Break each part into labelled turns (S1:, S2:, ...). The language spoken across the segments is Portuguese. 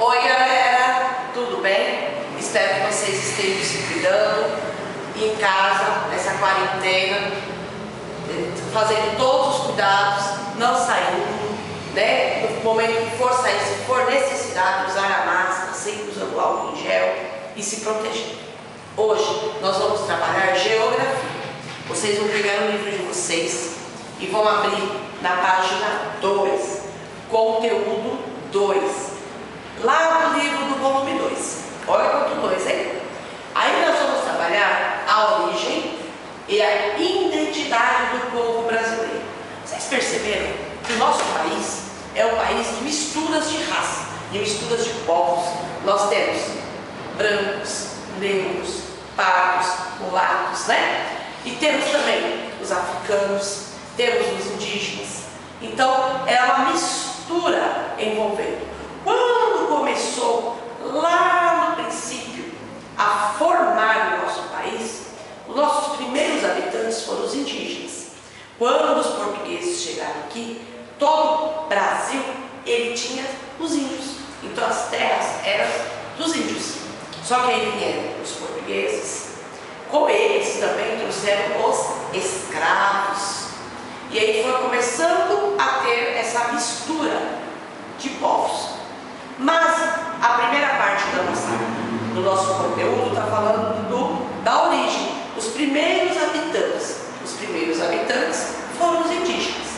S1: Oi galera, tudo bem? Espero que vocês estejam se cuidando em casa, nessa quarentena, fazendo todos os cuidados, não saindo, né? No momento que for sair, se for necessidade, usar a máscara, sempre usando álcool em gel e se proteger. Hoje nós vamos trabalhar geografia. Vocês vão pegar o livro de vocês e vão abrir na página 2, conteúdo 2. Lá no livro do volume 2. Olha quanto 2, hein? Aí nós vamos trabalhar a origem e a identidade do povo brasileiro. Vocês perceberam que o nosso país é um país de misturas de raça, de misturas de povos. Nós temos brancos, negros, pardos, mulatos, né? E temos também os africanos, temos os indígenas. Então é uma mistura envolvendo. Quando começou lá no princípio a formar o nosso país, os nossos primeiros habitantes foram os indígenas. Quando os portugueses chegaram aqui, todo o Brasil ele tinha os índios. Então as terras eram dos índios. Só que aí vieram os portugueses, com eles também trouxeram os escravos. E aí foi começando a ter essa mistura de povos. Mas a primeira parte do nosso conteúdo está falando da origem. Os primeiros habitantes foram os indígenas.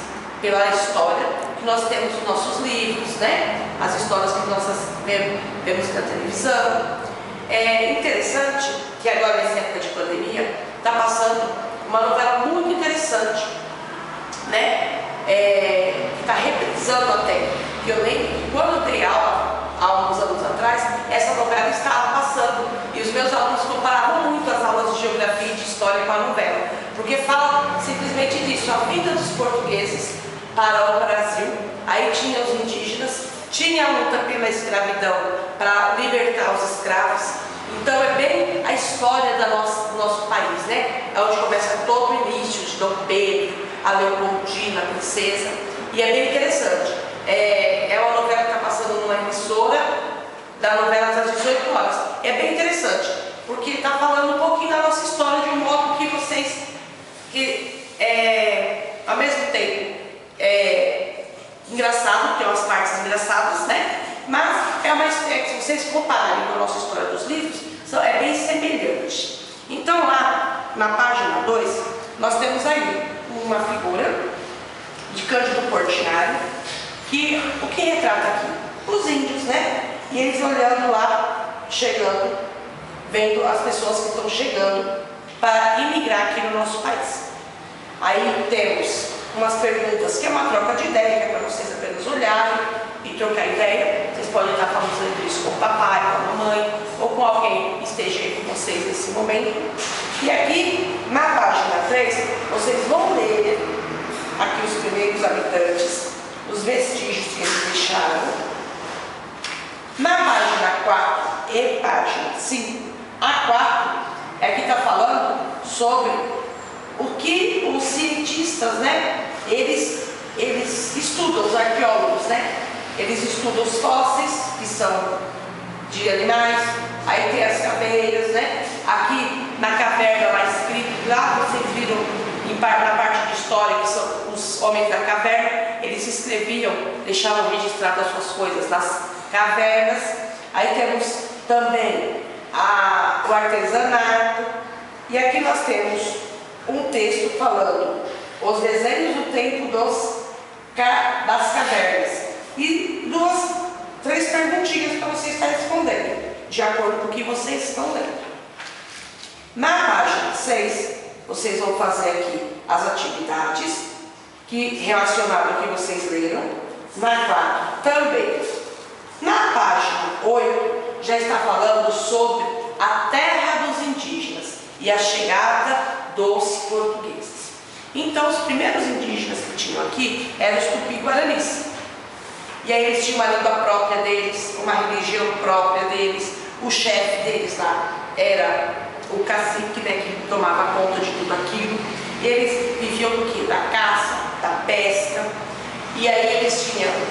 S1: Pela história que nós temos nos nossos livros, né? As histórias que nós vemos na televisão. É interessante que agora, nessa época de pandemia, está passando uma novela muito interessante, né? Que está reprisando até. Que eu lembro que quando eu dei aula, há uns anos atrás, essa novela estava passando. E os meus alunos comparavam muito as aulas de geografia e de história com a novela. Porque fala simplesmente disso, a vinda dos portugueses para o Brasil. Aí tinha os indígenas, tinha a luta pela escravidão para libertar os escravos. Então é bem a história do nosso país, né? É onde começa todo o início de Dom Pedro, a Leopoldina, a princesa. E é bem interessante. É uma novela que está passando numa emissora da novela das 18 horas. É bem interessante, porque está falando um pouquinho da nossa história de um modo que vocês, ao mesmo tempo, engraçado, tem umas partes engraçadas, né? Mas se vocês compararem com a nossa história dos livros, é bem semelhante. Então lá na página 2, nós temos aí uma figura de Cândido Portinari, o que retrata aqui? Os índios, né? E eles olhando lá, chegando, vendo as pessoas que estão chegando para imigrar aqui no nosso país. Aí temos umas perguntas que é uma troca de ideia, que é para vocês apenas olharem e trocar ideia. Vocês podem estar falando isso com o papai, com a mamãe, ou com alguém que esteja aí com vocês nesse momento. E aqui, na página 3, vocês vão ler aqui os primeiros habitantes, os vestígios que eles deixaram. Na página 4 e página 5, a 4 é que está falando sobre o que os cientistas, né, eles estudam, os arqueólogos, né, eles estudam os fósseis, que são de animais, aí tem as caveiras, né, aqui na caverna lá escrito, lá vocês viram na parte de história, que são os homens da caverna, eles escreviam, deixavam registradas as suas coisas nas cavernas. Aí temos também o artesanato, e aqui nós temos um texto falando os desenhos do tempo das cavernas e três perguntinhas para você estar respondendo, de acordo com o que vocês estão lendo. Na página 6, vocês vão fazer aqui as atividades relacionadas ao que vocês leram. Na 4 também. Na página 8 já está falando sobre a terra dos indígenas e a chegada dos portugueses. Então os primeiros indígenas que tinham aqui eram os tupi-guaranis. E aí eles tinham uma língua própria deles, uma religião própria deles. O chefe deles lá era o cacique, né, que tomava conta de tudo aquilo. Eles viviam do quê? Da caça, da pesca. E aí eles tinham o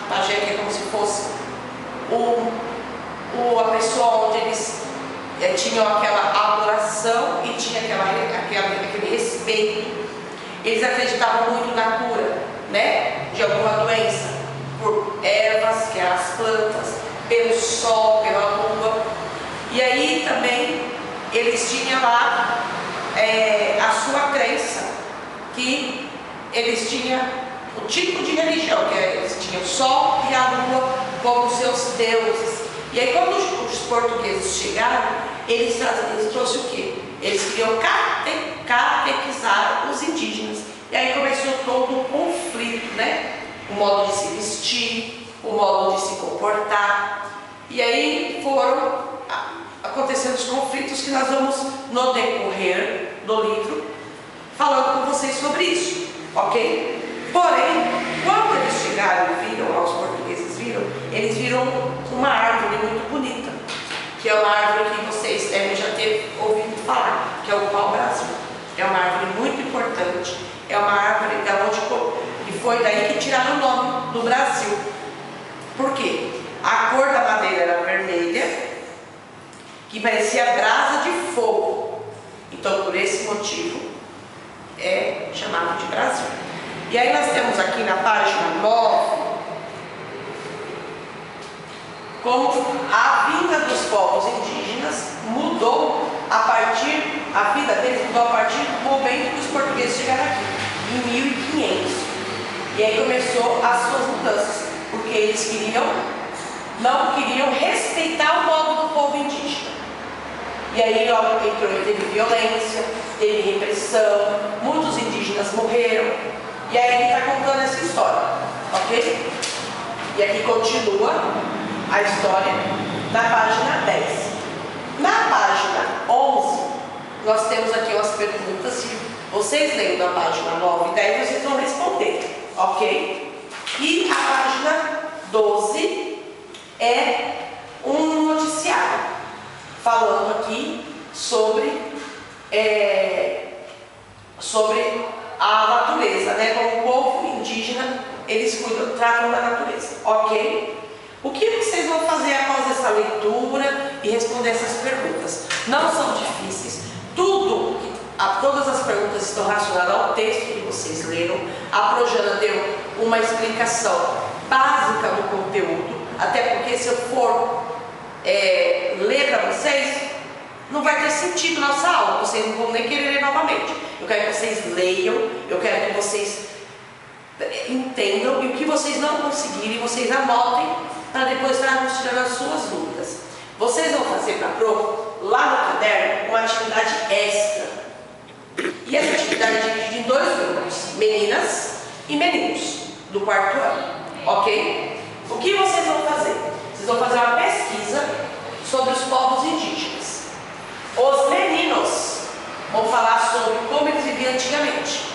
S1: pajé, que é como se fosse a pessoa onde eles tinham aquela adoração e tinha aquele respeito. Eles acreditavam muito na cura, né, de alguma doença, por ervas, que eram as plantas, pelo sol, pela lua. E aí também eles tinham lá a sua crença, que eles tinham o tipo de religião, que eles tinham o sol e a lua como seus deuses. E aí quando os portugueses chegaram, eles trouxeram o quê? Eles queriam catequizar os indígenas. E aí começou todo um conflito, né? O modo de se vestir, o modo de se comportar. E aí foram acontecendo os conflitos que nós vamos, no decorrer do livro, falando com vocês sobre isso, ok? Porém, quando eles chegaram e viram, os portugueses viram, eles viram uma árvore muito bonita, que é uma árvore que vocês devem já ter ouvido falar, que é o pau-brasil. É uma árvore muito importante, é uma árvore e foi daí que tiraram o nome do Brasil. Por quê? A cor da madeira era vermelha, que parecia brasa de fogo. Então, por esse motivo, é chamado de Brasil. E aí nós temos aqui na página 9, como a vida dos povos indígenas mudou a vida deles mudou a partir do momento que os portugueses chegaram aqui, em 1500. E aí começou as suas mudanças, porque eles não queriam respeitar o modo do povo indígena. E aí teve violência, teve repressão, muitos indígenas morreram. E aí ele está contando essa história, ok? E aqui continua a história na página 10. Na página 11, nós temos aqui umas perguntas. Se vocês lendo a página 9 e 10, vocês vão responder, ok? E a página 12 é um noticiário, falando aqui sobre a natureza, né? Como o povo indígena, eles tratam da natureza, ok? O que vocês vão fazer após essa leitura e responder essas perguntas? Não são difíceis. Todas as perguntas estão relacionadas ao texto que vocês leram. A Projana deu uma explicação básica do conteúdo, até porque se eu for ler para vocês, não vai ter sentido nossa aula, vocês não vão nem querer ler novamente. Eu quero que vocês leiam, eu quero que vocês entendam, e o que vocês não conseguirem, vocês anotem, para depois estarmos tirando as suas dúvidas. Vocês vão fazer para a Pro, lá no caderno, uma atividade extra. E essa atividade é dividida em 2 grupos, meninas e meninos, do 4º ano, ok? O que vocês vão fazer? Vocês vão fazer uma pesquisa sobre os povos indígenas. Os meninos vão falar sobre como eles viviam antigamente.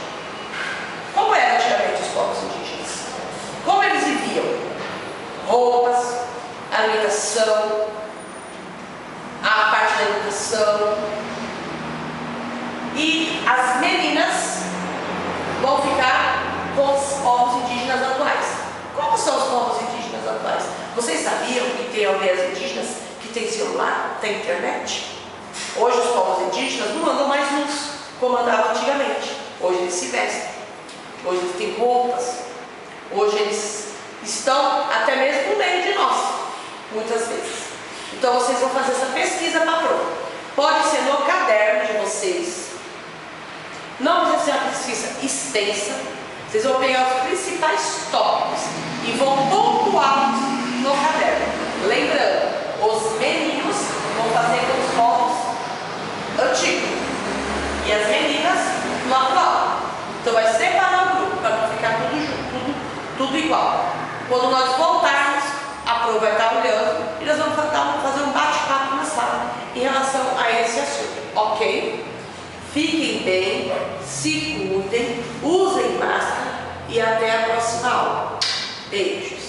S1: Como eram antigamente os povos indígenas? Como eles viviam? Roupas, alimentação, a parte da educação. E as meninas vão ficar com os povos indígenas atuais. Como são os povos indígenas atuais? Vocês sabiam que tem aldeias indígenas que tem celular, tem internet? Hoje os povos indígenas não andam mais nus, como andavam antigamente. Hoje eles se vestem, hoje eles têm roupas, hoje eles estão até mesmo no meio de nós, muitas vezes. Então vocês vão fazer essa pesquisa para a Pro. Pode ser no caderno de vocês. Não precisa ser uma pesquisa extensa. Vocês vão pegar os principais tópicos e vão pontuá-los no caderno. Lembrando, os meninos vão fazer com os povos antigos e as meninas no atual. Então vai separar o grupo para não ficar tudo junto, tudo igual. Quando nós voltarmos, a Pro vai estar olhando e nós vamos fazer um bate-papo na sala em relação a esse assunto, ok? Fiquem bem, se cuidem, usem máscara e até a próxima aula. Beijos!